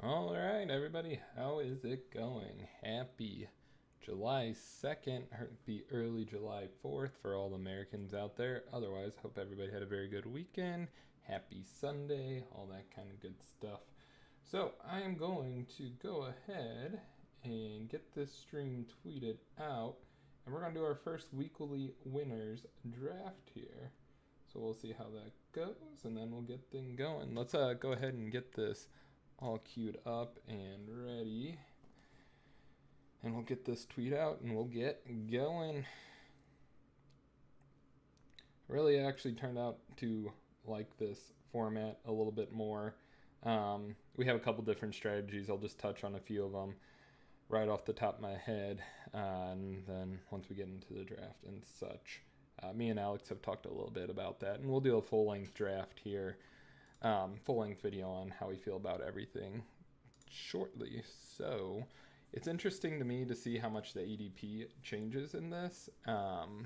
All right, everybody, how is it going? Happy July 2nd, or the early July 4th for all Americans out there. Otherwise, hope everybody had a very good weekend. Happy Sunday, all that kind of good stuff. So, I am going to go ahead and get this stream tweeted out, and we're going to do our first weekly winners draft here. So, we'll see how that goes, and then we'll get things going. Let's go ahead and get this all queued up and ready. And we'll get this tweet out and we'll get going. Really actually turned out to like this format a little bit more. We have a couple different strategies. I'll just touch on a few of them right off the top of my head. And then once we get into the draft and such, me and Alex have talked a little bit about that. And we'll do a full length draft here. Full length video on how we feel about everything shortly. So it's interesting to me to see how much the ADP changes in this. Kind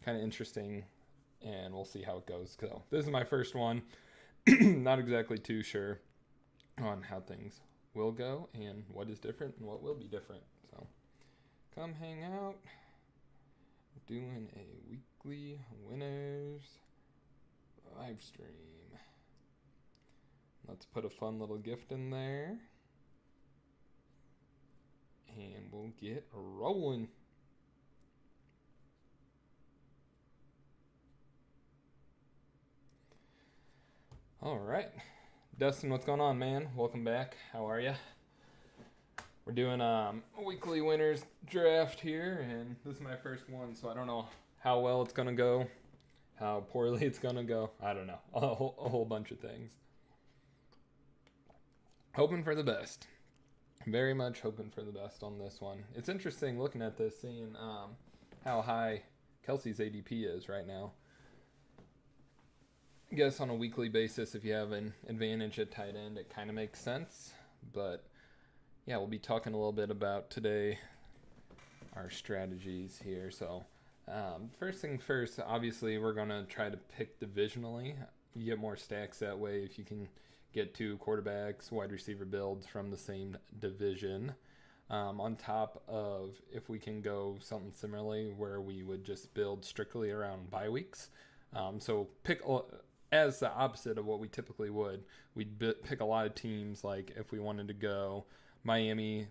of interesting, and we'll see how it goes. So this is my first one. Not exactly too sure on how things will go and what is different and what will be different. So come hang out. Doing a weekly winners live stream. Let's put a fun little gift in there. And we'll get rolling. All right. Dustin, what's going on, man? Welcome back. How are you? We're doing a weekly winners draft here, and this is my first one, so I don't know how well it's going to go, how poorly it's going to go. I don't know. A whole bunch of things. Hoping for the best. Very much hoping for the best on this one. It's interesting looking at this, seeing how high Kelsey's ADP is right now. I guess on a weekly basis, if you have an advantage at tight end, it kind of makes sense. But yeah, we'll be talking a little bit about today our strategies here. So first thing first, obviously we're going to try to pick divisionally. You get more stacks that way if you can get two quarterbacks, wide receiver builds from the same division. On top of if we can go something similarly where we would just build strictly around bye weeks. So pick as the opposite of what we typically would. We'd pick a lot of teams, like if we wanted to go Miami,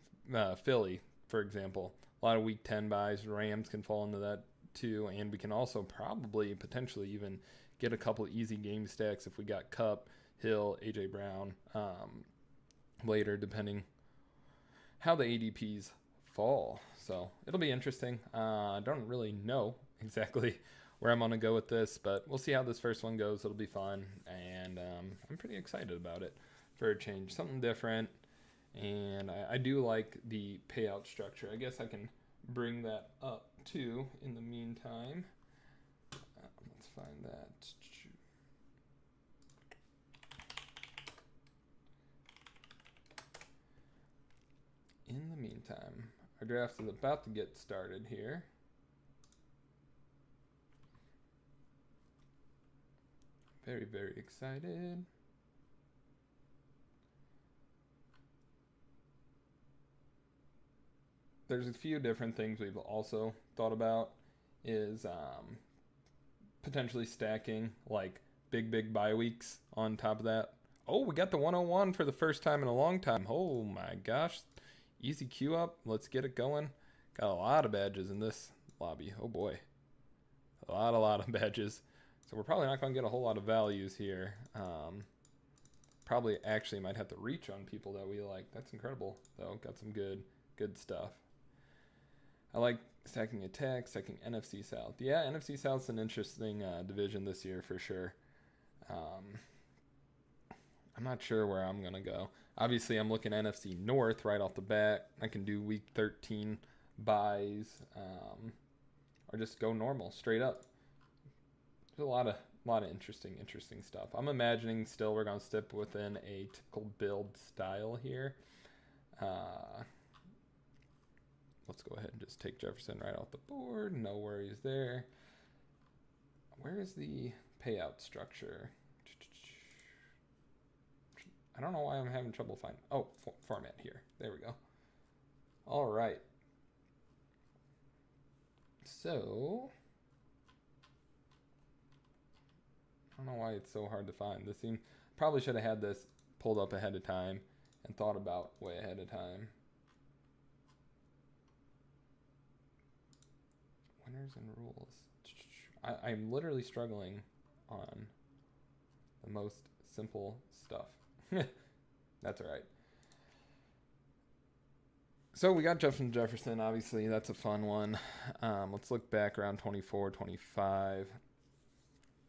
Philly, for example. A lot of week 10 buys. Rams can fall into that too. And we can also probably potentially even get a couple easy game stacks if we got Kupp, Hill, AJ Brown later, depending how the ADPs fall. So it'll be interesting. I don't really know exactly where I'm going to go with this, but we'll see how this first one goes. It'll be fun, and I'm pretty excited about it for a change. Something different, and I do like the payout structure. I guess I can bring that up too in the meantime. Let's find that. In the meantime, our draft is about to get started here. Very, very excited. There's a few different things we've also thought about is potentially stacking like big bye weeks on top of that. Oh, we got the 101 for the first time in a long time. Oh my gosh. Easy queue up. Let's get it going. Got a lot of badges in this lobby. Oh boy. A lot of badges. So we're probably not going to get a whole lot of values here. Probably actually might have to reach on people that we like. That's incredible, though. Got some good stuff. I like stacking attack, stacking NFC South. Yeah, NFC South's an interesting division this year for sure. I'm not sure where I'm going to go. Obviously, I'm looking NFC North right off the bat. I can do week 13 buys or just go normal, straight up. There's a lot of interesting stuff. I'm imagining still we're going to stick within a typical build style here. Let's go ahead and just take Jefferson right off the board. No worries there. Where is the payout structure? I don't know why I'm having trouble finding. Oh, format here. There we go. All right. So I don't know why it's so hard to find. This seemed probably should have had this pulled up ahead of time and thought about way ahead of time. Winners and rules. I'm literally struggling on the most simple stuff. That's all right. So we got Justin Jefferson, obviously. That's a fun one. Let's look back around 24, 25.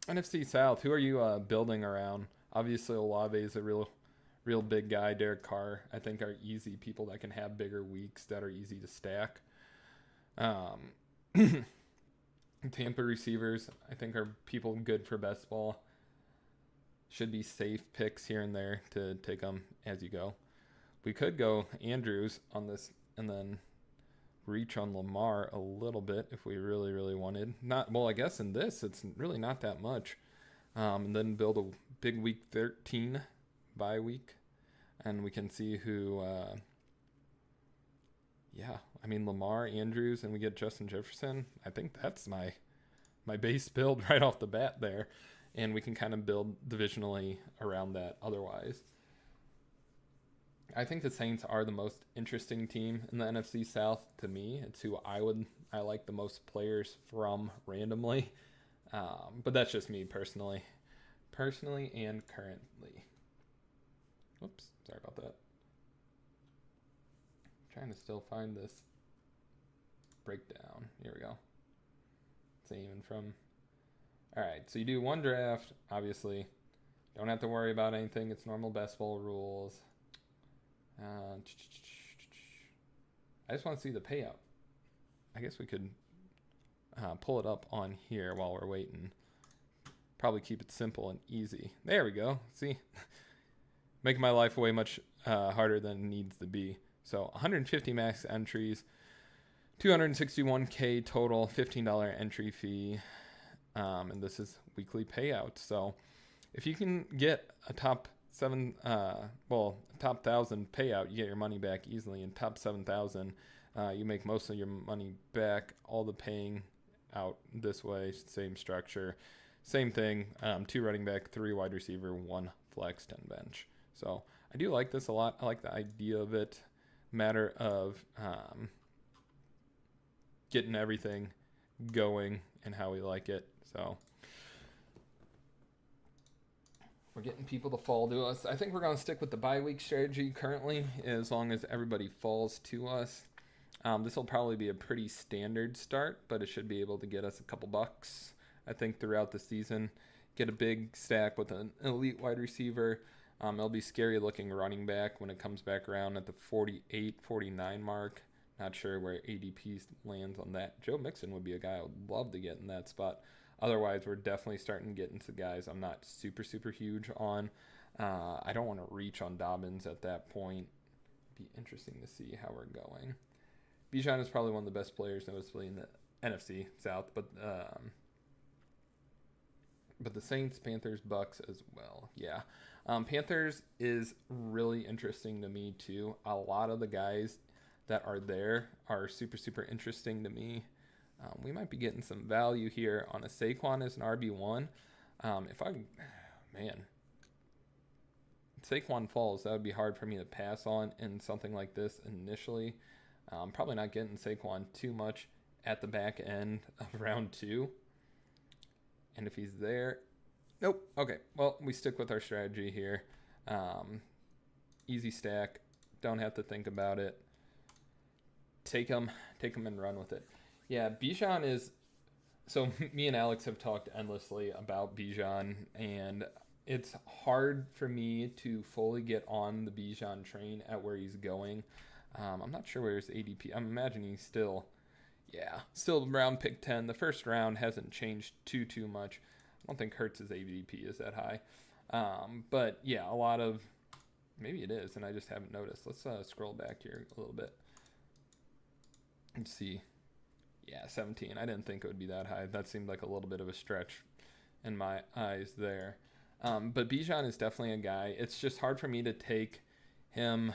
NFC South, who are you building around? Obviously, Olave is a real big guy. Derek Carr, I think, are easy people that can have bigger weeks that are easy to stack. Tampa receivers, I think, are people good for best ball. Should be safe picks here and there to take them as you go. We could go Andrews on this and then reach on Lamar a little bit if we really, really wanted. Not well, I guess in this it's really not that much. And then build a big week 13 bye week, and we can see who. I mean Lamar, Andrews, and we get Justin Jefferson. I think that's my base build right off the bat there, and we can kind of build divisionally around that. Otherwise, I think the Saints are the most interesting team in the NFC South to me. It's who I like the most players from randomly, but that's just me personally and currently. Oops, sorry about that. I'm trying to still find this breakdown. Here we go. Even from. All right, so you do one draft, obviously. Don't have to worry about anything. It's normal best ball rules. I just want to see the payout. I guess we could pull it up on here while we're waiting. Probably keep it simple and easy. There we go. See? Making my life way much harder than it needs to be. So 150 max entries, 261K total, $15 entry fee. And this is weekly payouts. So if you can get a top 1,000 payout, you get your money back easily. In top 7,000, you make most of your money back. All the paying out this way, same structure, same thing. 2 running back, 3 wide receiver, 1 flex, 10 bench. So I do like this a lot. I like the idea of it. Matter of getting everything going and how we like it. So we're getting people to fall to us. I think we're going to stick with the bye week strategy currently, as long as everybody falls to us. This will probably be a pretty standard start, but it should be able to get us a couple bucks, I think, throughout the season. Get a big stack with an elite wide receiver. It'll be scary looking running back when it comes back around at the 48, 49 mark. Not sure where ADP lands on that. Joe Mixon would be a guy I would love to get in that spot. Otherwise, we're definitely starting to get into guys I'm not super huge on. I don't want to reach on Dobbins at that point. It'd be interesting to see how we're going. Bijan is probably one of the best players, noticeably in the NFC South, but the Saints, Panthers, Bucks as well. Yeah. Panthers is really interesting to me too. A lot of the guys that are there are super interesting to me. We might be getting some value here on a Saquon as an RB1. Saquon falls, that would be hard for me to pass on in something like this initially. Probably not getting Saquon too much at the back end of round 2. And if he's there, nope. Okay, well, we stick with our strategy here. Easy stack. Don't have to think about it. Take him and run with it. Yeah, Bijan is... So me and Alex have talked endlessly about Bijan, and it's hard for me to fully get on the Bijan train at where he's going. I'm not sure where his ADP... I'm imagining he's still around pick 10. The first round hasn't changed too much. I don't think Hurts' ADP is that high. But yeah, a lot of... Maybe it is, and I just haven't noticed. Let's scroll back here a little bit. Let's see. Yeah, 17. I didn't think it would be that high. That seemed like a little bit of a stretch in my eyes there. But Bijan is definitely a guy. It's just hard for me to take him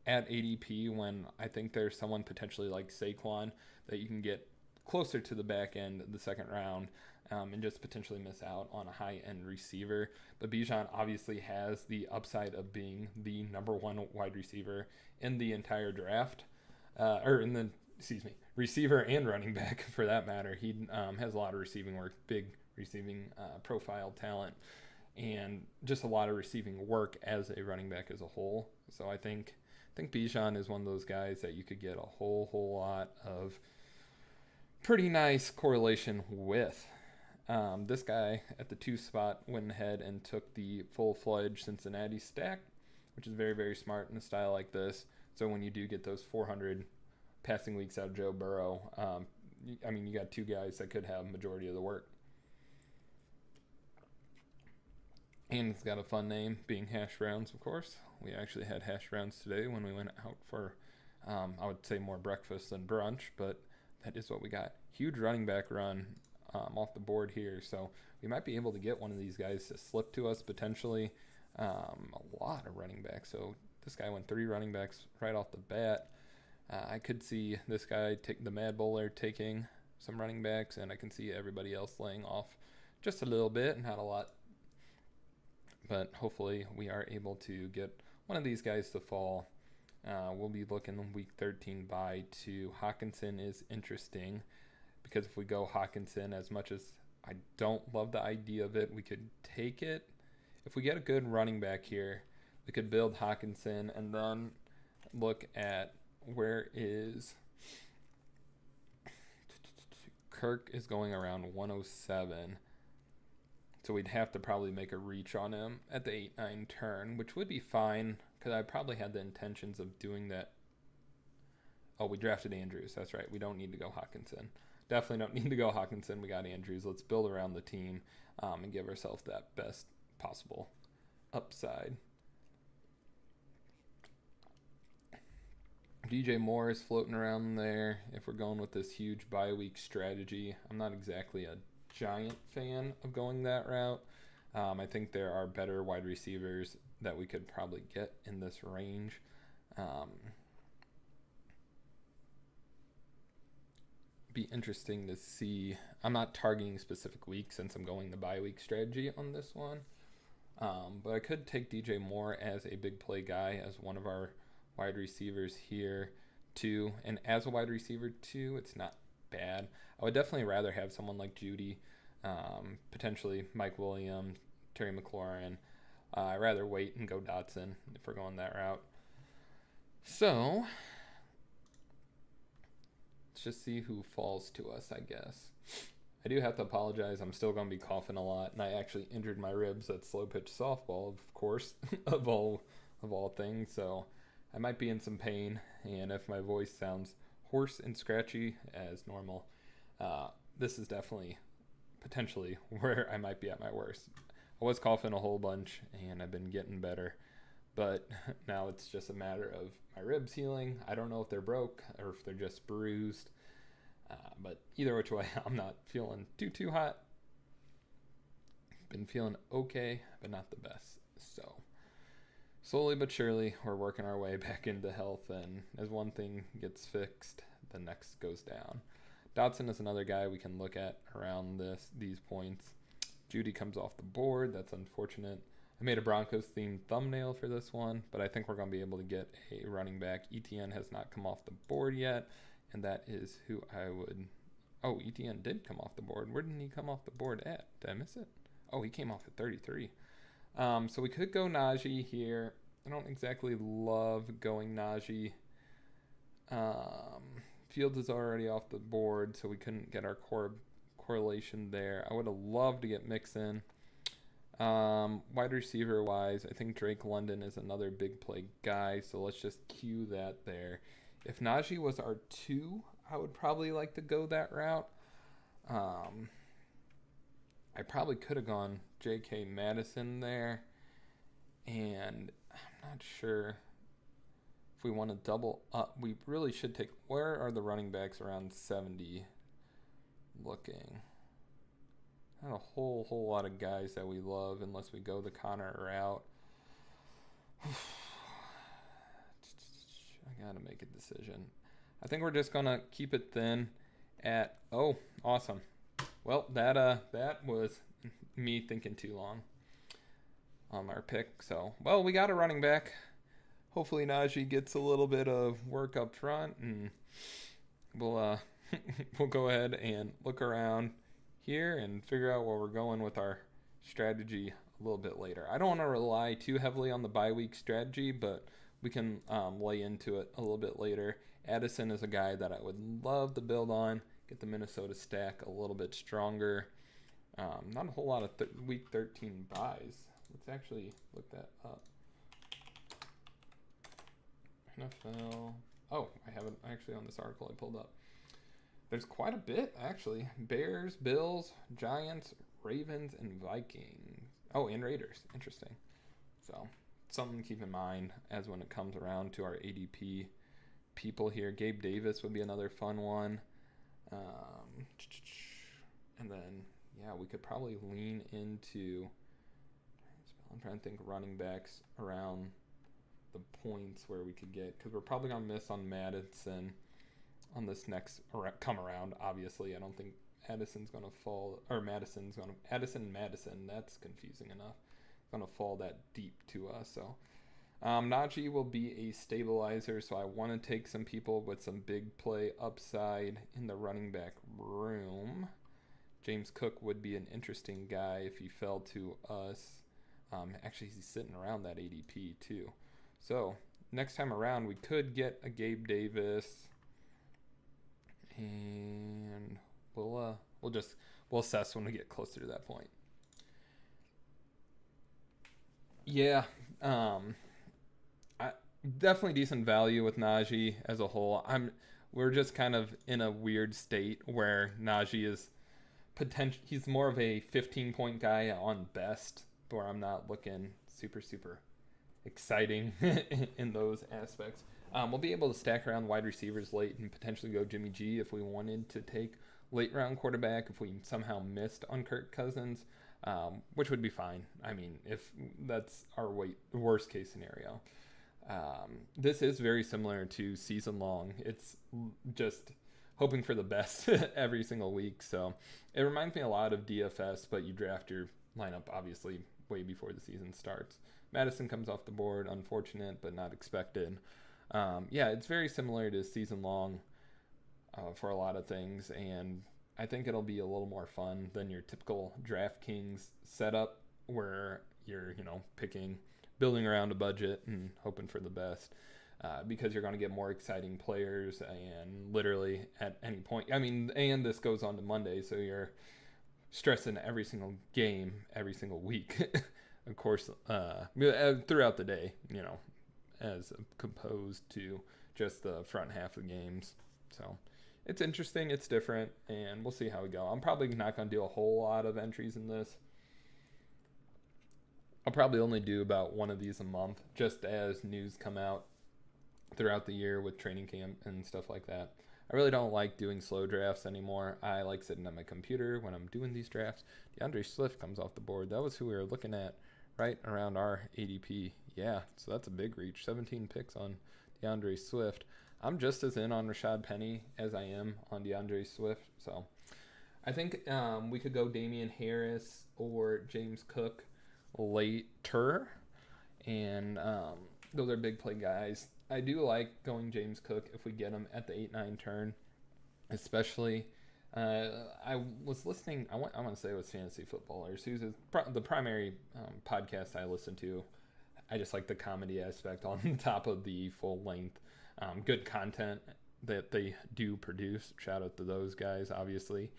at ADP when I think there's someone potentially like Saquon that you can get closer to the back end of the second round, and just potentially miss out on a high end receiver. But Bijan obviously has the upside of being the number one wide receiver in the entire draft, or in the, excuse me, receiver and running back for that matter. He has a lot of receiving work, big receiving profile talent, and just a lot of receiving work as a running back as a whole. So I think Bijan is one of those guys that you could get a whole lot of pretty nice correlation with. This guy at the 2 spot went ahead and took the full-fledged Cincinnati stack, which is very, very smart in a style like this. So when you do get those 400 passing weeks out of Joe Burrow, you got 2 guys that could have majority of the work. And it's got a fun name, being hash browns, of course. We actually had hash browns today when we went out for, I would say more breakfast than brunch, but that is what we got. Huge running back run off the board here, so we might be able to get one of these guys to slip to us potentially. A lot of running backs. So this guy went 3 running backs right off the bat. I could see this guy take the Mad Bowler taking some running backs, and I can see everybody else laying off just a little bit, not a lot. But hopefully we are able to get one of these guys to fall. We'll be looking week 13 bye to Hockenson is interesting, because if we go Hockenson, as much as I don't love the idea of it, we could take it. If we get a good running back here, we could build Hockenson and then look at where is Kirk is going around 107. So we'd have to probably make a reach on him at the 8-9 turn, which would be fine because I probably had the intentions of doing that. Oh, we drafted Andrews. That's right. We don't need to go Hockenson. Definitely don't need to go Hockenson. We got Andrews. Let's build around the team and give ourselves that best possible upside. DJ Moore is floating around there. If we're going with this huge bye week strategy, I'm not exactly a giant fan of going that route. I think there are better wide receivers that we could probably get in this range. Be interesting to see. I'm not targeting specific weeks since I'm going the bye week strategy on this one. But I could take DJ Moore as a big play guy, as one of our wide receivers here too. And as a wide receiver too, it's not bad. I would definitely rather have someone like Judy, potentially Mike Williams, Terry McLaurin. I'd rather wait and go Dotson if we're going that route. So let's just see who falls to us, I guess. I do have to apologize. I'm still going to be coughing a lot, and I actually injured my ribs at slow pitch softball, of course, of all things. So I might be in some pain, and if my voice sounds hoarse and scratchy as normal, this is definitely potentially where I might be at my worst. I was coughing a whole bunch, and I've been getting better, but now it's just a matter of my ribs healing. I don't know if they're broke or if they're just bruised, but either which way, I'm not feeling too hot. Been feeling okay, but not the best. So slowly but surely, we're working our way back into health, and as one thing gets fixed, the next goes down. Dotson is another guy we can look at around these points. Judy comes off the board. That's unfortunate. I made a Broncos-themed thumbnail for this one, but I think we're going to be able to get a running back. ETN has not come off the board yet, and that is who I would... Oh, ETN did come off the board. Where didn't he come off the board at? Did I miss it? Oh, he came off at 33. So we could go Najee here. I don't exactly love going Najee. Fields is already off the board, so we couldn't get our correlation there. I would have loved to get Mixon. Wide receiver wise, I think Drake London is another big play guy, so let's just cue that there. If Najee was our 2, I would probably like to go that route. I probably could have gone J.K. Madison there, and I'm not sure if we want to double up. We really should take... Where are the running backs around 70 looking? not a whole lot of guys that we love unless we go the Connor route. I gotta make a decision. I think we're just gonna keep it thin at awesome. Well, that was me thinking too long on our pick. So, well, we got a running back. Hopefully Najee gets a little bit of work up front, and we'll we'll go ahead and look around here and figure out where we're going with our strategy a little bit later. I don't want to rely too heavily on the bye week strategy, but we can lay into it a little bit later. Addison is a guy that I would love to build on, get the Minnesota stack a little bit stronger. Not a whole lot of week 13 buys. Let's actually look that up. NFL. Oh, I haven't actually on this article I pulled up. There's quite a bit, actually. Bears, Bills, Giants, Ravens, and Vikings. Oh, and Raiders. Interesting. So, something to keep in mind as when it comes around to our ADP people here. Gabe Davis would be another fun one. And then, yeah, we could probably lean into... I'm trying to think running backs around the points where we could get... Because we're probably going to miss on Madison on this next come around, obviously. I don't think Addison's going to fall, or Madison, Madison, that's confusing enough. Going to fall that deep to us. So Najee will be a stabilizer, so I want to take some people with some big play upside in the running back room. James Cook would be an interesting guy if he fell to us. Actually, he's sitting around that ADP too. So next time around, we could get a Gabe Davis. And we'll assess when we get closer to that point. Yeah, definitely decent value with Najee as a whole. We're just kind of in a weird state where Najee is he's more of a 15-point guy on best, where I'm not looking super exciting in those aspects. We'll be able to stack around wide receivers late and potentially go Jimmy G if we wanted to take late round quarterback, if we somehow missed on Kirk Cousins, which would be fine. I mean, if that's our worst case scenario. This is very similar to season long. It's just hoping for the best every single week. So it reminds me a lot of DFS, but you draft your lineup obviously way before the season starts. Madison comes off the board, unfortunate, but not expected. Yeah, it's very similar to season long for a lot of things, and I think it'll be a little more fun than your typical DraftKings setup where you're, building around a budget and hoping for the best, because you're going to get more exciting players and literally at any point. I mean, and this goes on to Monday, so you're stressing every single game, every single week, of course, throughout the day, as opposed to just the front half of games. So it's interesting, it's different, and we'll see how we go. I'm probably not going to do a whole lot of entries in this. I'll probably only do about one of these a month, just as news come out throughout the year with training camp and stuff like that. I really don't like doing slow drafts anymore. I like sitting at my computer when I'm doing these drafts. DeAndre Swift comes off the board. That was who we were looking at right around our ADP. Yeah, so that's a big reach. 17 picks on DeAndre Swift. I'm just as in on Rashad Penny as I am on DeAndre Swift. So I think we could go Damian Harris or James Cook later. And those are big play guys. I do like going James Cook if we get him at the 8-9 turn, especially. I was listening, I want to say it was Fantasy Footballers, who's the primary podcast I listen to. I just like the comedy aspect on top of the full length, good content that they do produce. Shout out to those guys, obviously.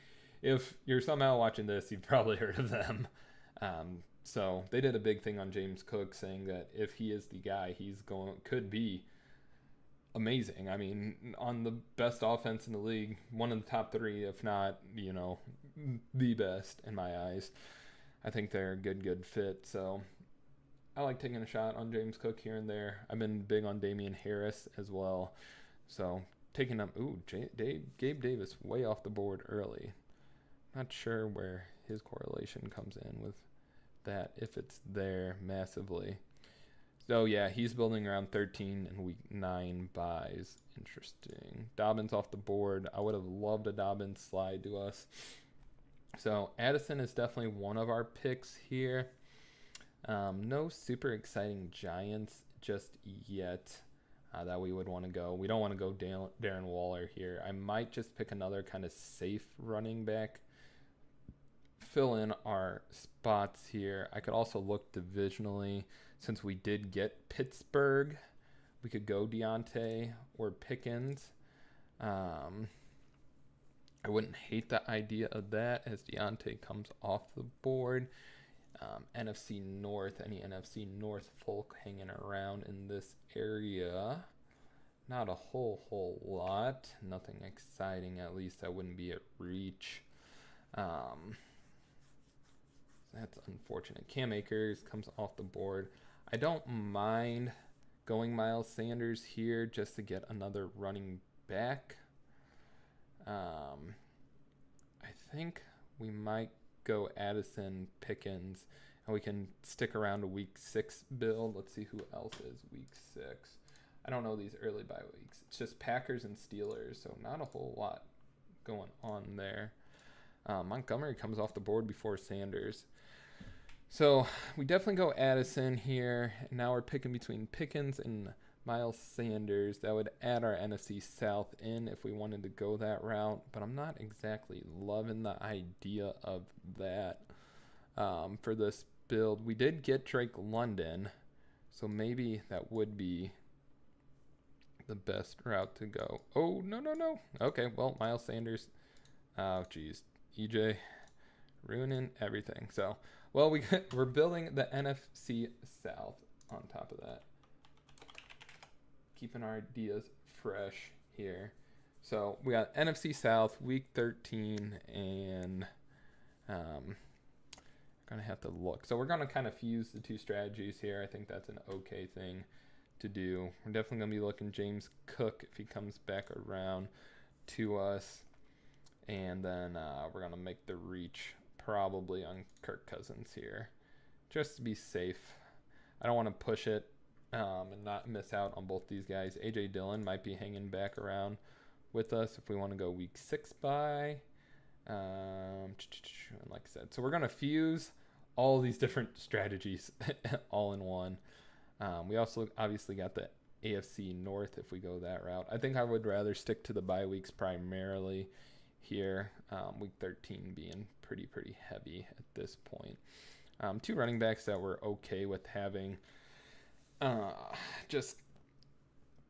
If you're somehow watching this, you've probably heard of them. So they did a big thing on James Cook, saying that if he is the guy, could be amazing. I mean, on the best offense in the league, one of the top three, if not, the best in my eyes. I think they're a good fit. So I like taking a shot on James Cook here and there. I've been big on Damian Harris as well. So taking up, Gabe Davis way off the board early. Not sure where his correlation comes in with that if it's there massively. So yeah, he's building around 13 and week 9 buys. Interesting. Dobbins off the board. I would have loved a Dobbins slide to us. So Addison is definitely one of our picks here. No super exciting Giants just yet that we would want to go. We don't want to go Darren Waller here. I might just pick another kind of safe running back. Fill in our spots here. I could also look divisionally. Since we did get Pittsburgh, we could go Deontay or Pickens. I wouldn't hate the idea of that as Deontay comes off the board. NFC North, any NFC North folk hanging around in this area? Not a whole lot. Nothing exciting, at least that wouldn't be at reach. That's unfortunate. Cam Akers comes off the board. I don't mind going Miles Sanders here just to get another running back. I think we might go Addison, Pickens, and we can stick around a week 6 build. Let's see who else is week 6. I don't know these early bye weeks. It's just Packers and Steelers, so not a whole lot going on there. Montgomery comes off the board before Sanders. So we definitely go Addison here. Now we're picking between Pickens and Miles Sanders. That would add our NFC South in if we wanted to go that route, but I'm not exactly loving the idea of that for this build. We did get Drake London, so maybe that would be the best route to go. Oh, no. Okay, well, Miles Sanders. Oh, geez. EJ ruining everything. So, well, we're building the NFC South on top of that. Keeping our ideas fresh here. So we got NFC South week 13 and gonna have to look. So we're gonna kind of fuse the two strategies here. I think that's an okay thing to do. We're definitely gonna be looking James Cook if he comes back around to us. And then we're gonna make the reach probably on Kirk Cousins here just to be safe. I don't want to push it and not miss out on both these guys. AJ Dillon might be hanging back around with us if we want to go week 6 bye. And like I said, so we're gonna fuse all these different strategies all in one. We also obviously got the AFC North if we go that route. I think I would rather stick to the bye weeks primarily here, week 13 being pretty heavy at this point. 2 running backs that we're okay with having. Just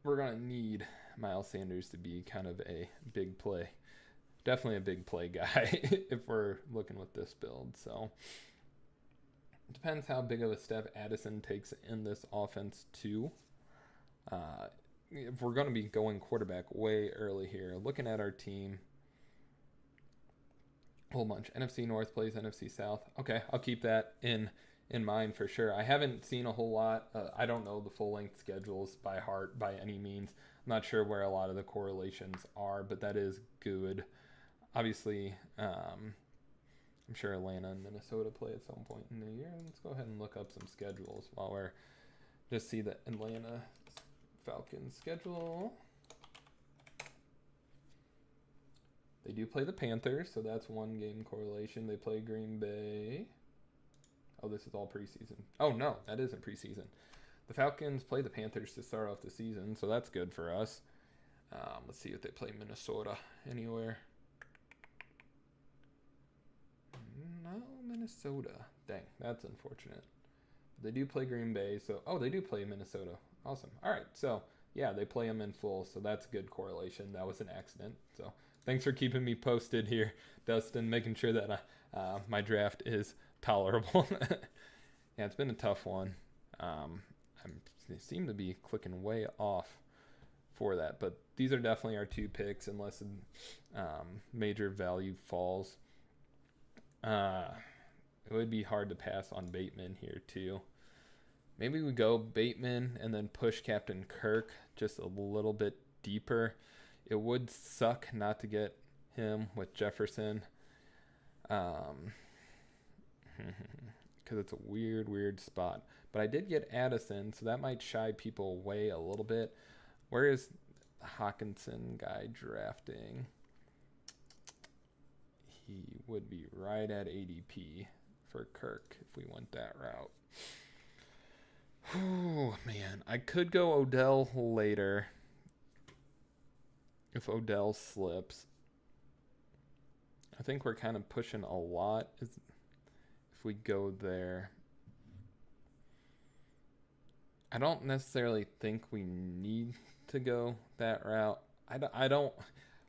we're gonna need Miles Sanders to be kind of a big play, definitely a big play guy if we're looking with this build. So it depends how big of a step Addison takes in this offense too. If we're going to be going quarterback way early here, looking at our team, a whole bunch. NFC North plays NFC South. Okay, I'll keep that in mind for sure. I haven't seen a whole lot. I don't know the full-length schedules by heart by any means. I'm not sure where a lot of the correlations are, but that is good. Obviously, I'm sure Atlanta and Minnesota play at some point in the year. Let's go ahead and look up some schedules while we're just see the Atlanta Falcons schedule. They do play the Panthers, so that's one game correlation. They play Green Bay. Oh, this is all preseason. Oh, no, that isn't preseason. The Falcons play the Panthers to start off the season, so that's good for us. Let's see if they play Minnesota anywhere. No, Minnesota. Dang, that's unfortunate. They do play Green Bay, so... Oh, they do play Minnesota. Awesome. All right, so, yeah, they play them in full, so that's good correlation. That was an accident, so... Thanks for keeping me posted here, Dustin, making sure that my draft is tolerable. Yeah, it's been a tough one. I seem to be clicking way off for that, but these are definitely our 2 picks unless major value falls. It would be hard to pass on Bateman here too. Maybe we go Bateman and then push Captain Kirk just a little bit deeper. It would suck not to get him with Jefferson. Because it's a weird spot. But I did get Addison, so that might shy people away a little bit. Where is the Hawkinson guy drafting? He would be right at ADP for Kirk if we went that route. Oh, man. I could go Odell later if Odell slips. I think we're kind of pushing a lot if we go there. I don't necessarily think we need to go that route. I don't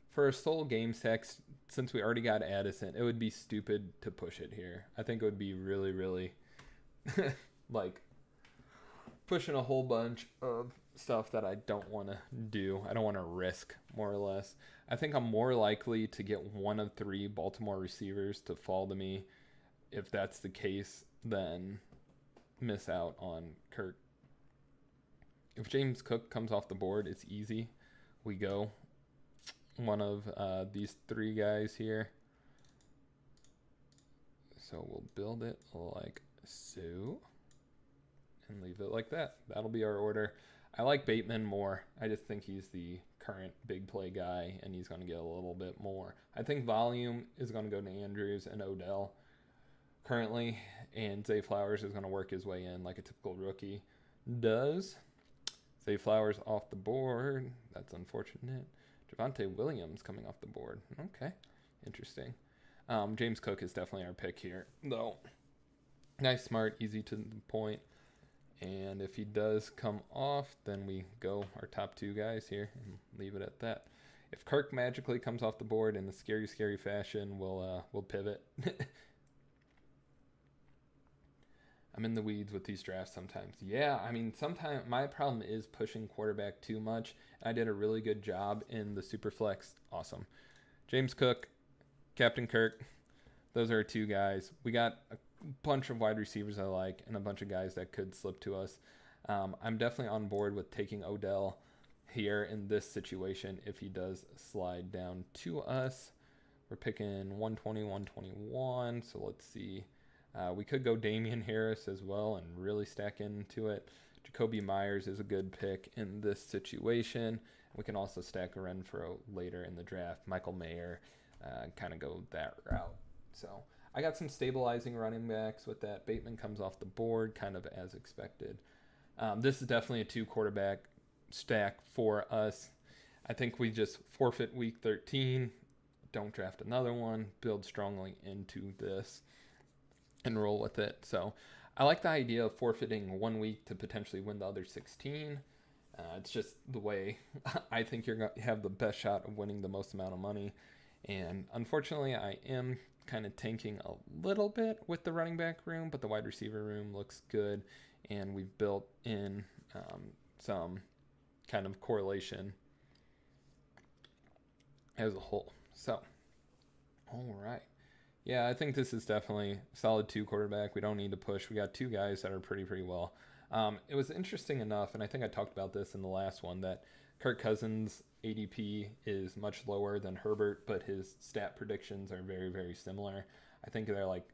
for a sole game stack, since we already got Addison, it would be stupid to push it here. I think it would be really like pushing a whole bunch of stuff that I don't want to do. I don't want to risk, more or less. I think I'm more likely to get one of 3 Baltimore receivers to fall to me if that's the case than miss out on Kirk. If James Cook comes off the board, it's easy. We go one of these 3 guys here. So we'll build it like so and leave it like that. That'll be our order. I like Bateman more. I just think he's the current big play guy, and he's going to get a little bit more. I think volume is going to go to Andrews and Odell currently, and Zay Flowers is going to work his way in like a typical rookie does. Zay Flowers off the board. That's unfortunate. Javonte Williams coming off the board. Okay, interesting. James Cook is definitely our pick here, though. Nice, smart, easy to the point. And if he does come off, then we go our top 2 guys here and leave it at that. If Kirk magically comes off the board in a scary fashion, we'll pivot. I'm in the weeds with these drafts sometimes. Yeah, I mean, sometimes my problem is pushing quarterback too much. I did a really good job in the Superflex. Awesome. James Cook, Captain Kirk. Those are 2 guys. We got a bunch of wide receivers I like and a bunch of guys that could slip to us. I'm definitely on board with taking Odell here in this situation if he does slide down to us. We're picking 120, 121. So let's see. We could go Damian Harris as well and really stack into it. Jacoby Myers is a good pick in this situation. We can also stack a Renfro later in the draft. Michael Mayer, kind of go that route. So I got some stabilizing running backs with that. Bateman comes off the board kind of as expected. This is definitely a 2 quarterback stack for us. I think we just forfeit week 13. Don't draft another one. Build strongly into this and roll with it. So I like the idea of forfeiting 1 week to potentially win the other 16. It's just the way I think you're going to have the best shot of winning the most amount of money. And unfortunately, I am kind of tanking a little bit with the running back room, but the wide receiver room looks good. And we've built in some kind of correlation as a whole. So, all right. Yeah, I think this is definitely a solid 2 quarterback. We don't need to push. We got 2 guys that are pretty well. It was interesting enough, and I think I talked about this in the last one, that Kirk Cousins' ADP is much lower than Herbert, but his stat predictions are very similar. I think they're like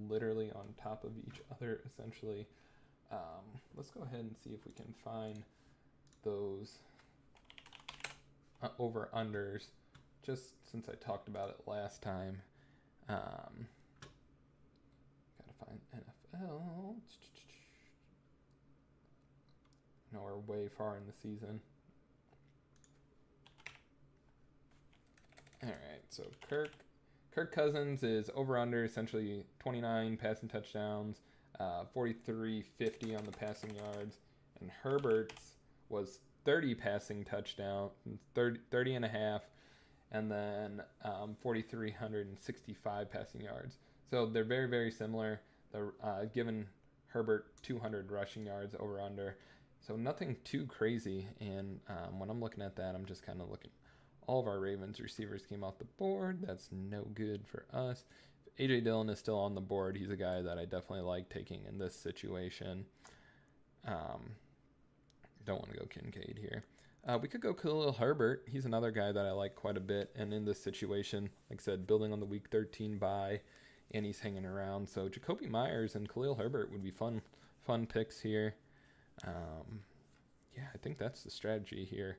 literally on top of each other, essentially. Let's go ahead and see if we can find those over-unders, just since I talked about it last time. Gotta find NFL. No, we're way far in the season. All right, so Kirk Cousins is over under essentially 29 passing touchdowns, 43.50 on the passing yards, and Herbert's was 30 passing touchdowns, 30 and a half, and then 4,365 passing yards. So they're very similar. They're given Herbert 200 rushing yards over under. So nothing too crazy. And when I'm looking at that, I'm just kind of looking. All of our Ravens receivers came off the board. That's no good for us. If A.J. Dillon is still on the board, he's a guy that I definitely like taking in this situation. Don't want to go Kincaid here. We could go Khalil Herbert. He's another guy that I like quite a bit. And in this situation, like I said, building on the week 13 bye and he's hanging around. So Jacoby Myers and Khalil Herbert would be fun picks here. Yeah, I think that's the strategy here.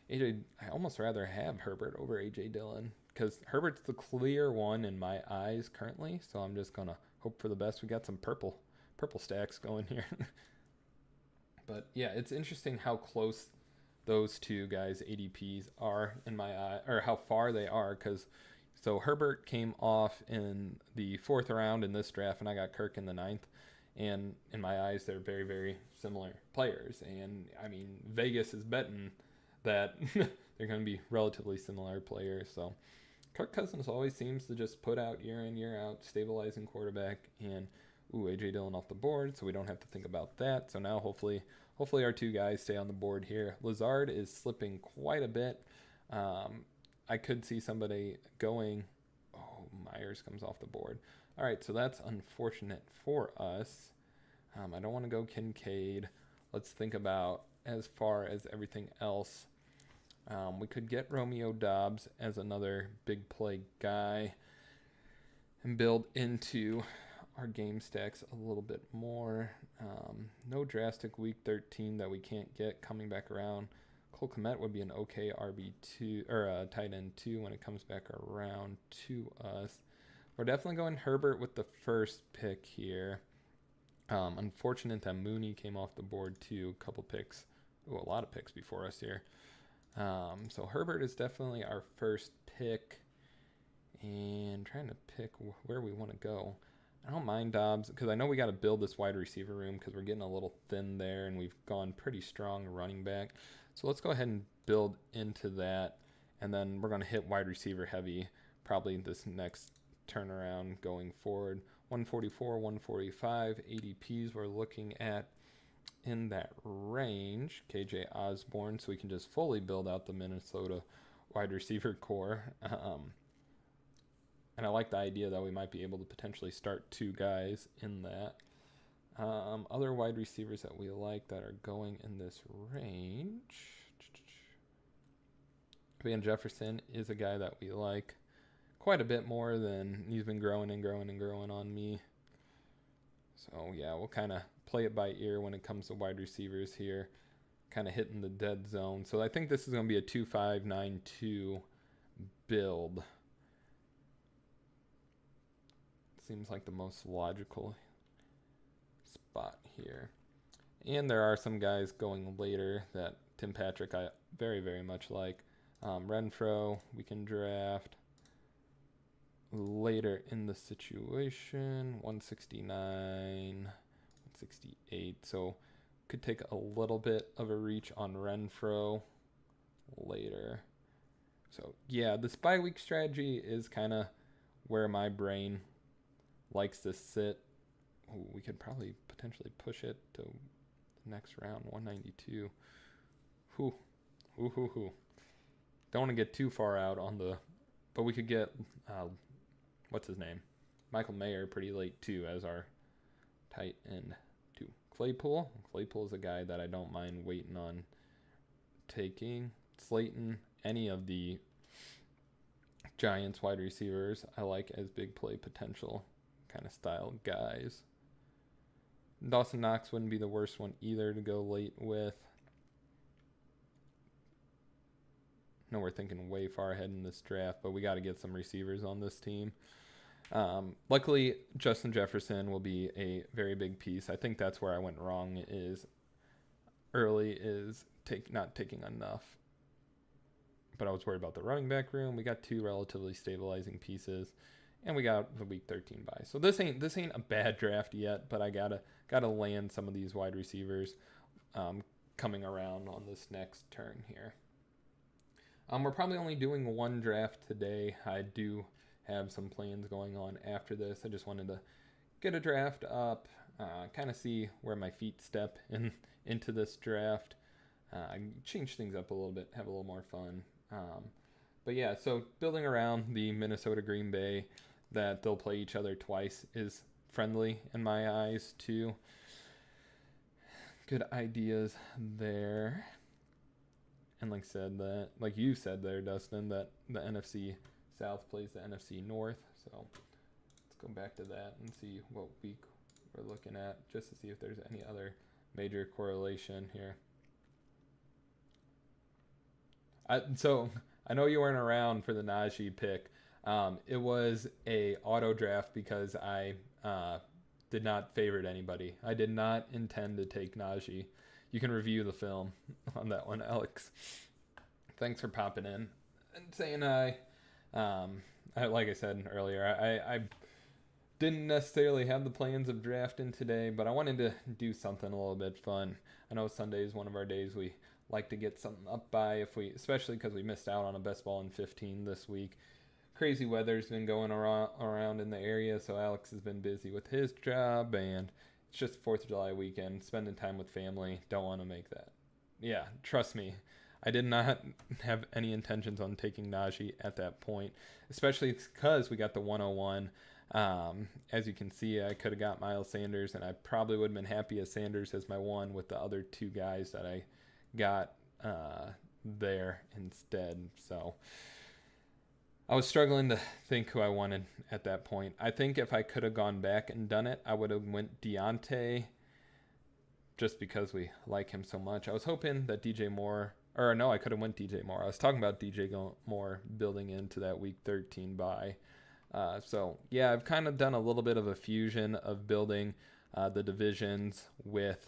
I almost rather have Herbert over AJ Dillon because Herbert's the clear one in my eyes currently. So I'm just gonna hope for the best. We got some purple stacks going here. But yeah, it's interesting how close those two guys' ADPs are in my eye, or how far they are. Because so Herbert came off in the 4th round in this draft, and I got Kirk in the 9th. And in my eyes, they're very, very similar players. And I mean, Vegas is betting that they're going to be relatively similar players. So Kirk Cousins always seems to just put out year in, year out, stabilizing quarterback. And AJ Dillon off the board, so we don't have to think about that. So now hopefully our two guys stay on the board here. Lazard is slipping quite a bit. I could see somebody going. Oh, Myers comes off the board. All right, so that's unfortunate for us. I don't want to go Kincaid. Let's think about as far as everything else. We could get Romeo Doubs as another big play guy and build into our game stacks a little bit more. No drastic week 13 that we can't get coming back around. Cole Kmet would be an okay RB2 or tight end 2 when it comes back around to us. We're definitely going Herbert with the first pick here. Unfortunate that Mooney came off the board too. A couple picks. Ooh, a lot of picks before us here. So Herbert is definitely our first pick. And trying to pick where we want to go. I don't mind Doubs because I know we got to build this wide receiver room because we're getting a little thin there and we've gone pretty strong running back. So let's go ahead and build into that. And then we're going to hit wide receiver heavy probably this next turnaround going forward. 144, 145 ADPs we're looking at in that range. KJ Osborne, so we can just fully build out the Minnesota wide receiver core. And I like the idea that we might be able to potentially start two guys in that. Other wide receivers that we like that are going in this range. Van Jefferson is a guy that we like quite a bit more than he's been growing on me. So yeah, we'll kind of play it by ear when it comes to wide receivers here. Kind of hitting the dead zone. So I think this is going to be a 2-5-9-2 build. Seems like the most logical spot here. And there are some guys going later that Tim Patrick I very, very much like. Renfro, we can draft later in the situation. 169, 168. So could take a little bit of a reach on Renfro later. So yeah, the bye week strategy is kind of where my brain likes to sit. Ooh, we could probably potentially push it to the next round, 192. Whew. Don't want to get too far out on the, but we could get, what's his name? Michael Mayer pretty late too as our tight end too. Claypool is a guy that I don't mind waiting on taking. Slayton, any of the Giants wide receivers I like as big play potential kind of style guys. Dawson Knox wouldn't be the worst one either to go late with. No, we're thinking way far ahead in this draft, but we got to get some receivers on this team. Luckily, Justin Jefferson will be a very big piece. I think that's where I went wrong is early is not taking enough. But I was worried about the running back room. We got two relatively stabilizing pieces, and we got the week 13 bye. So this ain't a bad draft yet, but I gotta land some of these wide receivers coming around on this next turn here. We're probably only doing one draft today. I do have some plans going on after this. I just wanted to get a draft up, kind of see where my feet step into this draft. Change things up a little bit, have a little more fun. But yeah, so building around the Minnesota Green Bay, that they'll play each other twice is friendly in my eyes too. Good ideas there. And like you said there, Dustin, that the NFC South plays the NFC North. So it's go back to that and see what week we're looking at, just to see if there's any other major correlation here. So I know you weren't around for the Najee pick. It was a auto draft because I did not favorite anybody. I did not intend to take Najee. You can review the film on that one, Alex. Thanks for popping in and saying hi. Like I said earlier, I didn't necessarily have the plans of drafting today, but I wanted to do something a little bit fun. I know Sunday is one of our days we like to get something up by, especially because we missed out on a best ball in 15 this week. Crazy weather's been going around in the area, so Alex has been busy with his job, and it's just 4th of July weekend, spending time with family. Don't want to make that. Yeah, trust me. I did not have any intentions on taking Najee at that point, especially because we got the 101. As you can see, I could have got Miles Sanders, and I probably would have been happy as Sanders as my one with the other two guys that I got there instead. So I was struggling to think who I wanted at that point. I think if I could have gone back and done it, I would have went Deontay, just because we like him so much. I was hoping that DJ Moore, or no, I could have went DJ Moore. I was talking about DJ Moore building into that week 13 bye. So yeah, I've kind of done a little bit of a fusion of building the divisions with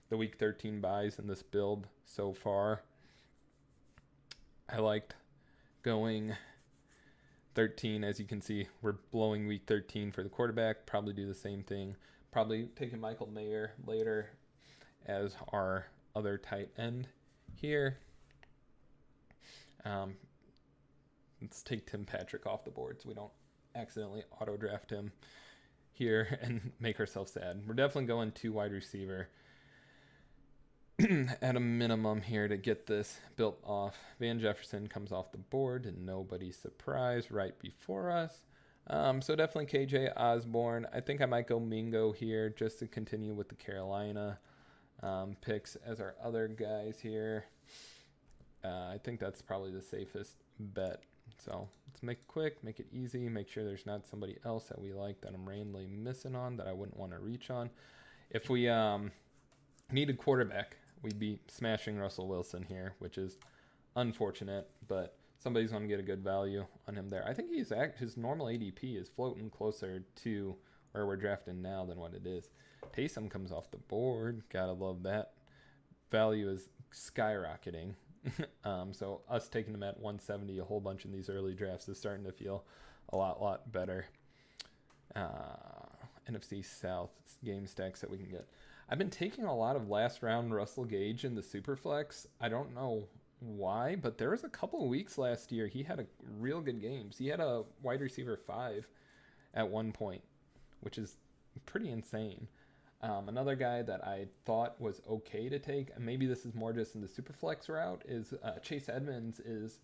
the week 13 buys in this build so far. I liked going 13. As you can see, we're blowing week 13 for the quarterback. Probably do the same thing. Probably taking Michael Mayer later as our other tight end here. Let's take Tim Patrick off the board so we don't accidentally auto draft him here and make ourselves sad. We're definitely going 2 wide receiver at a minimum here to get this built off. Van Jefferson comes off the board and nobody's surprised right before us. So definitely KJ Osborne. I think I might go Mingo here just to continue with the Carolina picks as our other guys here. I think that's probably the safest bet. So let's make it quick, make it easy, make sure there's not somebody else that we like that I'm randomly missing on that I wouldn't want to reach on. If we needed quarterback, we'd be smashing Russell Wilson here, which is unfortunate, but somebody's going to get a good value on him there. I think his normal ADP is floating closer to where we're drafting now than what it is. Taysom comes off the board. Gotta love that. Value is skyrocketing. So us taking him at 170 a whole bunch in these early drafts is starting to feel a lot better. NFC South game stacks that we can get. I've been taking a lot of last round Russell Gage in the Superflex. I don't know why, but there was a couple of weeks last year he had a real good games. He had a wide receiver 5 at one point, which is pretty insane. Another guy that I thought was okay to take, and maybe this is more just in the Superflex route, is Chase Edmonds is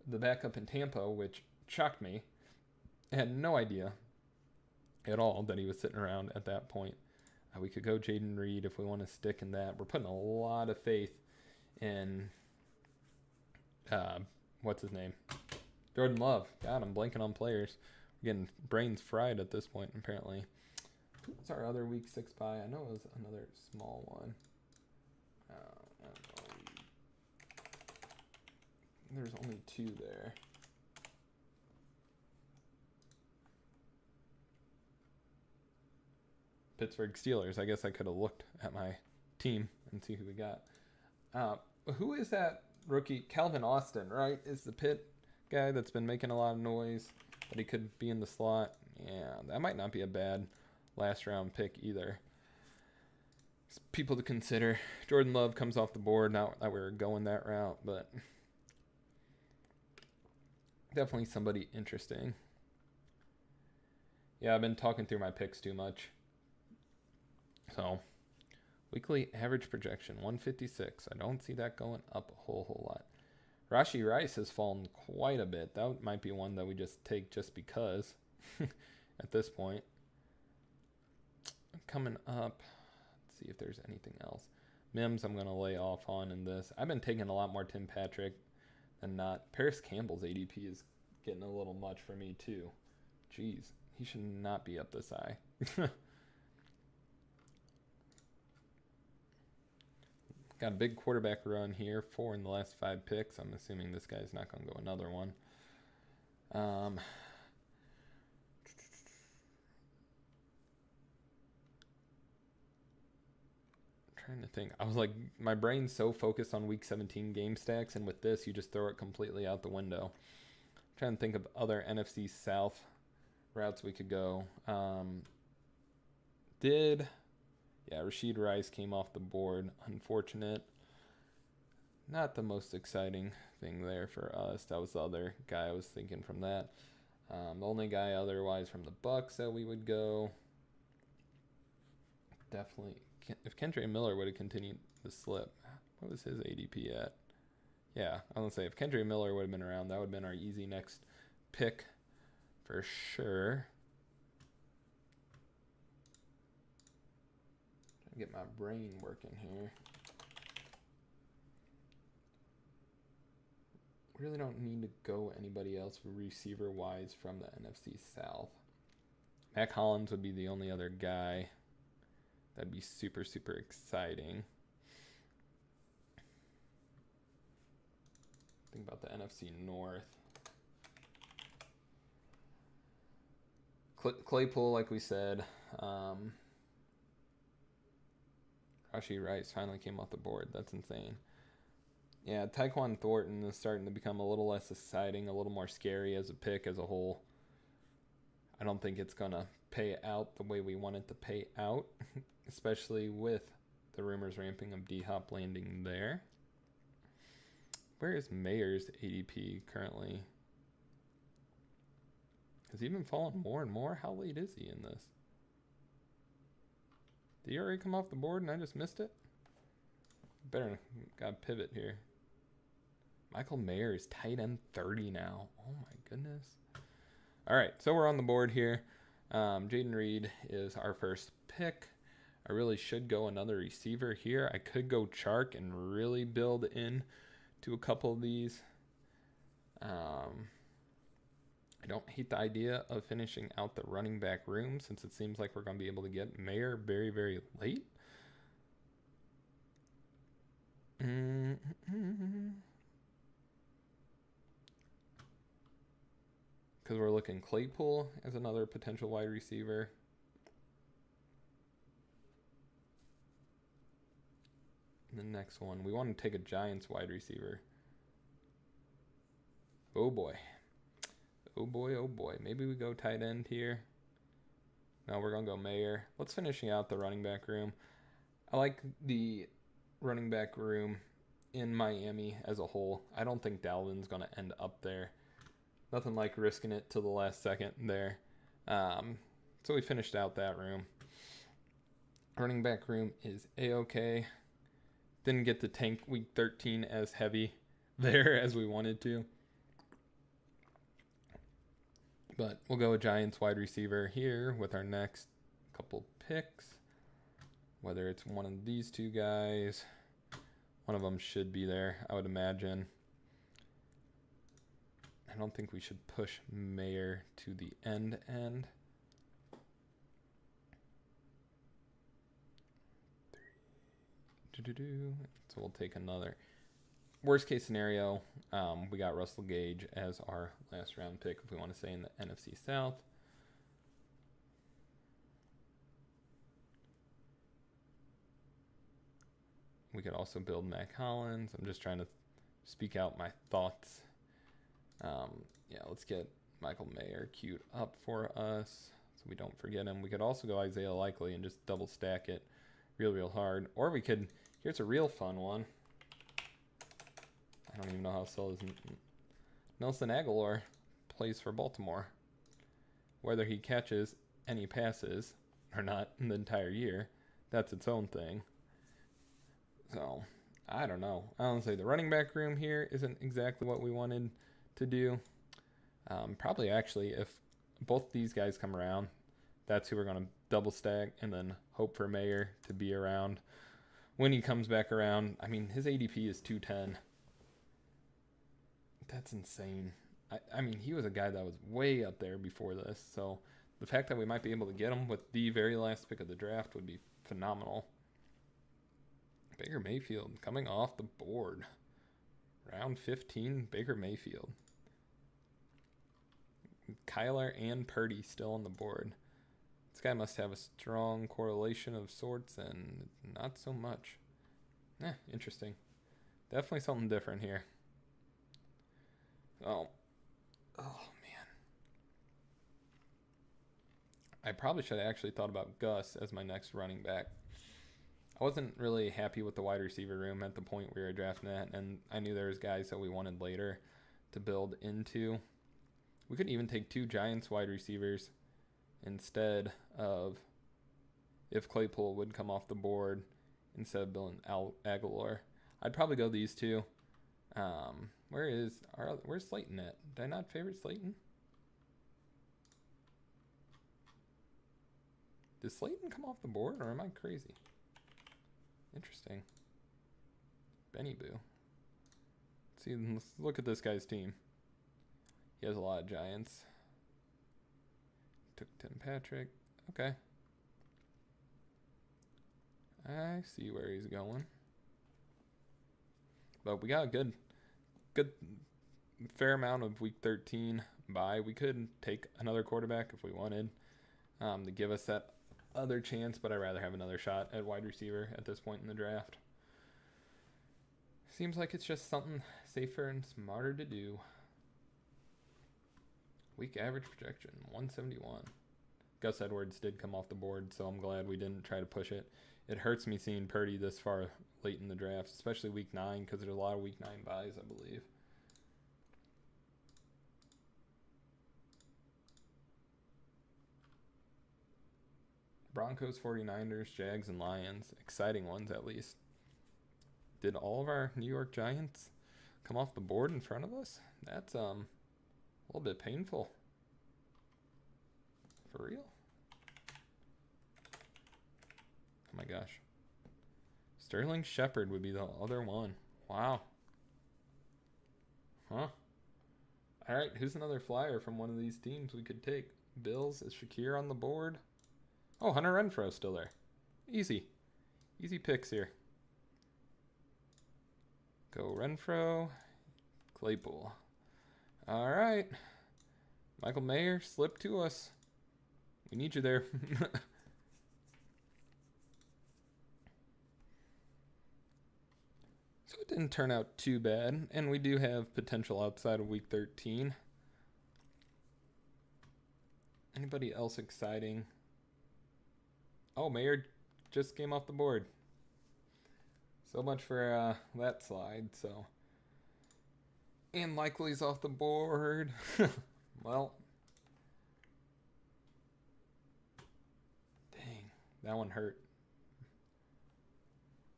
the backup in Tampa, which shocked me. I had no idea at all that he was sitting around at that point. We could go Jaden Reed if we want to stick in that. We're putting a lot of faith in, what's his name? Jordan Love. God, I'm blanking on players. We're getting brains fried at this point, apparently. What's our other week 6 buy? I know it was another small one. I don't know. There's only 2 there. Pittsburgh Steelers. I guess I could have looked at my team and see who we got. Who is that rookie? Calvin Austin, right? Is the Pitt guy that's been making a lot of noise, but he could be in the slot. Yeah, that might not be a bad last round pick either. It's people to consider. Jordan Love comes off the board. Not that we were going that route, but definitely somebody interesting. Yeah, I've been talking through my picks too much. So, weekly average projection, 156. I don't see that going up a whole lot. Rashee Rice has fallen quite a bit. That might be one that we just take just because at this point. Coming up, let's see if there's anything else. Mims I'm going to lay off on in this. I've been taking a lot more Tim Patrick than not. Paris Campbell's ADP is getting a little much for me too. Jeez. He should not be up this high. Got a big quarterback run here, 4 in the last 5 picks. I'm assuming this guy's not going to go another one. Trying to think. I was like, my brain's so focused on week 17 game stacks, and with this, you just throw it completely out the window. I'm trying to think of other NFC South routes we could go. Rashid Rice came off the board. Unfortunate. Not the most exciting thing there for us. That was the other guy I was thinking from that. The only guy otherwise from the Bucks that we would go. Definitely. If Kendre Miller would have continued the slip, what was his ADP at? Yeah, I was going to say, if Kendre Miller would have been around, that would have been our easy next pick for sure. Trying to get my brain working here. Really don't need to go anybody else receiver-wise from the NFC South. Mac Hollins would be the only other guy. That'd be super, super exciting. Think about the NFC North. Claypool, like we said. Rashee Rice finally came off the board. That's insane. Yeah, Tyquan Thornton is starting to become a little less exciting, a little more scary as a pick as a whole. I don't think it's going to pay out the way we want it to pay out, especially with the rumors ramping of D-Hop landing there. Where is Mayer's ADP currently? Has he been falling more and more? How late is he in this? Did he already come off the board and I just missed it? Better got pivot here. Michael Mayer is tight end 30 now. Oh my goodness. All right, so we're on the board here. Jaden Reed is our first pick. I really should go another receiver here. I could go Chark and really build in to a couple of these. I don't hate the idea of finishing out the running back room since it seems like we're going to be able to get Mayer very, very late. Because we're looking Claypool as another potential wide receiver. The next one, we want to take a Giants wide receiver. Oh boy. Oh boy, oh boy. Maybe we go tight end here. No, we're going to go Mayer. Let's finish out the running back room. I like the running back room in Miami as a whole. I don't think Dalvin's going to end up there. Nothing like risking it to the last second there. So we finished out that room. Running back room is A-okay. Didn't get to tank week 13 as heavy there as we wanted to. But we'll go Giants wide receiver here with our next couple picks. Whether it's one of these two guys. One of them should be there, I would imagine. I don't think we should push Mayer to the end. So we'll take another. Worst case scenario, we got Russell Gage as our last round pick if we want to stay in the NFC South. We could also build Mac Hollins. I'm just trying to speak out my thoughts. Let's get Michael Mayer queued up for us so we don't forget him. We could also go Isaiah Likely and just double stack it real hard. Or we could, here's a real fun one. I don't even know how to sell this. Nelson Aguilar plays for Baltimore. Whether he catches any passes or not in the entire year, that's its own thing. So, I don't know. Honestly, the running back room here isn't exactly what we wanted to do. Probably actually, if both these guys come around, that's who we're going to double stack and then hope for Mayer to be around when he comes back around. I mean, his ADP is 210. That's insane. I mean, he was a guy that was way up there before this, so the fact that we might be able to get him with the very last pick of the draft would be phenomenal. Baker Mayfield coming off the board. Round 15, Baker Mayfield. Kyler and Purdy still on the board. This guy must have a strong correlation of sorts, and not so much. Interesting. Definitely something different here. Oh man. I probably should have actually thought about Gus as my next running back. I wasn't really happy with the wide receiver room at the point we were drafting that, and I knew there was guys that we wanted later to build into. We could even take 2 Giants wide receivers instead of, if Claypool would come off the board, instead of building Aguilar. I'd probably go these 2. Where's Slayton at? Did I not favorite Slayton? Did Slayton come off the board, or am I crazy? Interesting. Benny Boo. Let's look at this guy's team. He has a lot of Giants. Took Tim Patrick. Okay. I see where he's going. But we got a good fair amount of week 13 bye. We could take another quarterback if we wanted to give us that other chance, but I'd rather have another shot at wide receiver at this point in the draft. Seems like it's just something safer and smarter to do. Week average projection, 171. Gus Edwards did come off the board, so I'm glad we didn't try to push it. It hurts me seeing Purdy this far late in the draft, especially week 9, because there's a lot of week 9 buys, I believe. Broncos, 49ers, Jags, and Lions. Exciting ones, at least. Did all of our New York Giants come off the board in front of us? That's a little bit painful. For real? Oh my gosh. Sterling Shepard would be the other one. Wow. Huh. Alright, who's another flyer from one of these teams we could take? Bills, is Shakir on the board? Oh, Hunter Renfrow still there. Easy. Easy picks here. Go Renfrow. Claypool. Alright. Michael Mayer, slip to us. We need you there. So it didn't turn out too bad, and we do have potential outside of week 13. Anybody else exciting? Oh, Mayer just came off the board. So much for that slide. So, and Likely's off the board. Well, dang, that one hurt.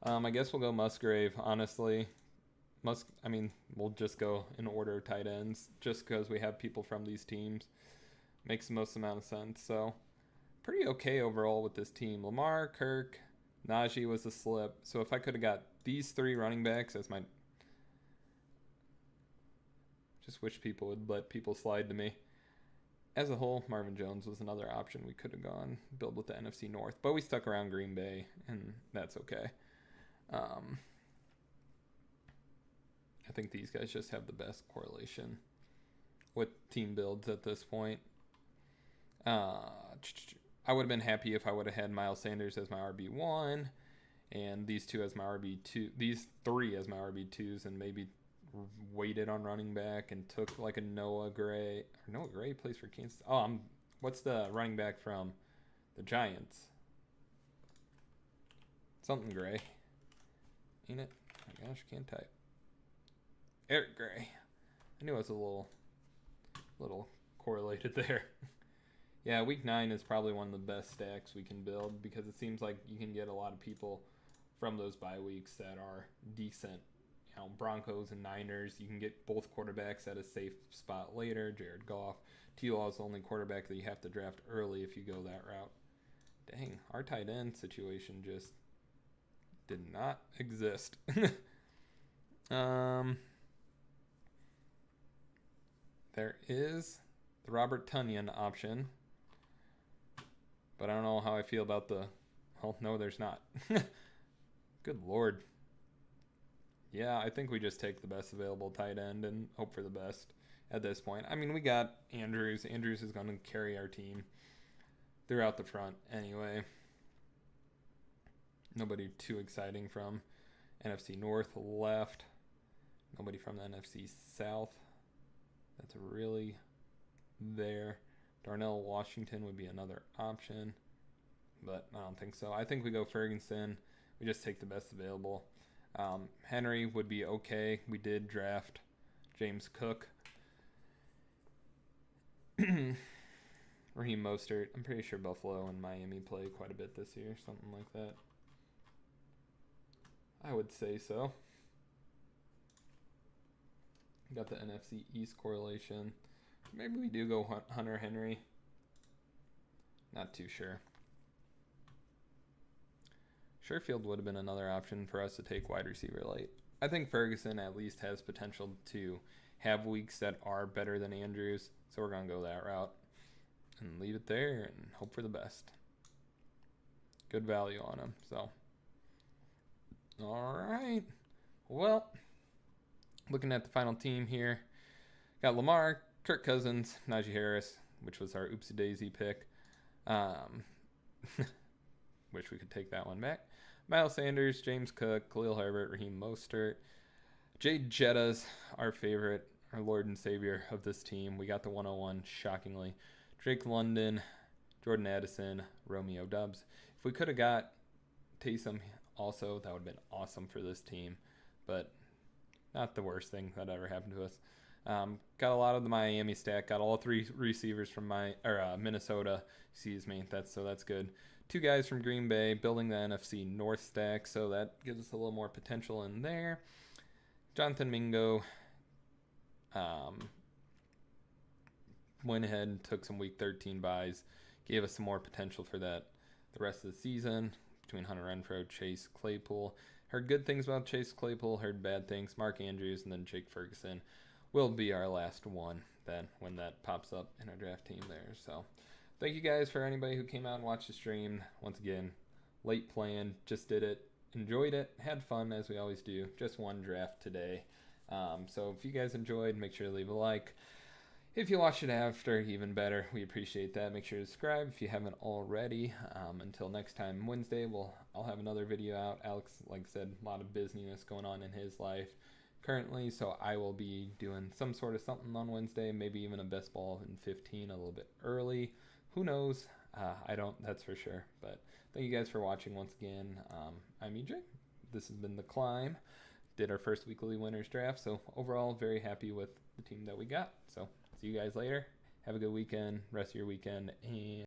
I guess we'll go Musgrave. Honestly, we'll just go in order of tight ends, just because we have people from these teams. Makes the most amount of sense. So, pretty okay overall with this team. Lamar, Kirk, Najee was a slip. So if I could have got these 3 running backs as my... Just wish people would let people slide to me. As a whole, Marvin Jones was another option we could have gone. Build with the NFC North. But we stuck around Green Bay, and that's okay. I think these guys just have the best correlation with team builds at this point. I would have been happy if I would have had Miles Sanders as my RB1 and these 2 as my RB2, these 3 as my RB2s, and maybe waited on running back and took like a Noah Gray. Or Noah Gray plays for Kansas. What's the running back from the Giants? Something Gray. Ain't it? Oh my gosh, can't type. Eric Gray. I knew it was a little correlated there. Yeah, week 9 is probably one of the best stacks we can build, because it seems like you can get a lot of people from those bye weeks that are decent. You know, Broncos and Niners, you can get both quarterbacks at a safe spot later. Jared Goff. T.Law is the only quarterback that you have to draft early if you go that route. Dang, our tight end situation just did not exist. There is the Robert Tonyan option. But I don't know how I feel about the... Oh, no, there's not. Good Lord. Yeah, I think we just take the best available tight end and hope for the best at this point. I mean, we got Andrews. Andrews is going to carry our team throughout the front anyway. Nobody too exciting from NFC North left. Nobody from the NFC South that's really there. Darnell Washington would be another option, but I don't think so. I think we go Ferguson. We just take the best available. Henry would be okay. We did draft James Cook. Raheem Mostert. I'm pretty sure Buffalo and Miami play quite a bit this year, something like that. I would say so. Got the NFC East correlation. Maybe we do go Hunter Henry. Not too sure. Sherfield would have been another option for us to take wide receiver late. I think Ferguson at least has potential to have weeks that are better than Andrews, so we're going to go that route and leave it there and hope for the best. Good value on him, so. All right. Well, looking at the final team here, got Lamar, Kirk Cousins, Najee Harris, which was our oopsie daisy pick. Wish we could take that one back. Miles Sanders, James Cook, Khalil Herbert, Raheem Mostert. Jay Jetta's our favorite, our Lord and Savior of this team. We got the 101, shockingly. Drake London, Jordan Addison, Romeo Doubs. If we could have got Taysom also, that would have been awesome for this team, but not the worst thing that ever happened to us. Got a lot of the Miami stack. Got all 3 receivers from Minnesota. Excuse me. That's good. 2 guys from Green Bay, building the NFC North stack, so that gives us a little more potential in there. Jonathan Mingo went ahead and took some Week 13 buys, gave us some more potential for that the rest of the season. Between Hunter Renfrow, Chase Claypool. Heard good things about Chase Claypool, heard bad things. Mark Andrews, and then Jake Ferguson will be our last one then when that pops up in our draft team there. So thank you guys for anybody who came out and watched the stream. Once again, late plan, just did it, enjoyed it, had fun as we always do. Just one draft today. So if you guys enjoyed, make sure to leave a like. If you watched it after, even better. We appreciate that. Make sure to subscribe if you haven't already. Until next time, Wednesday, I'll have another video out. Alex, like I said, a lot of busyness going on in his life currently, so I will be doing some sort of something on Wednesday, maybe even a best ball in 15 a little bit early. Who knows? I don't, that's for sure. But thank you guys for watching once again. I'm EJ. This has been The Climb. Did our first weekly winners draft, so overall, very happy with the team that we got. So see you guys later. Have a good weekend, rest of your weekend, and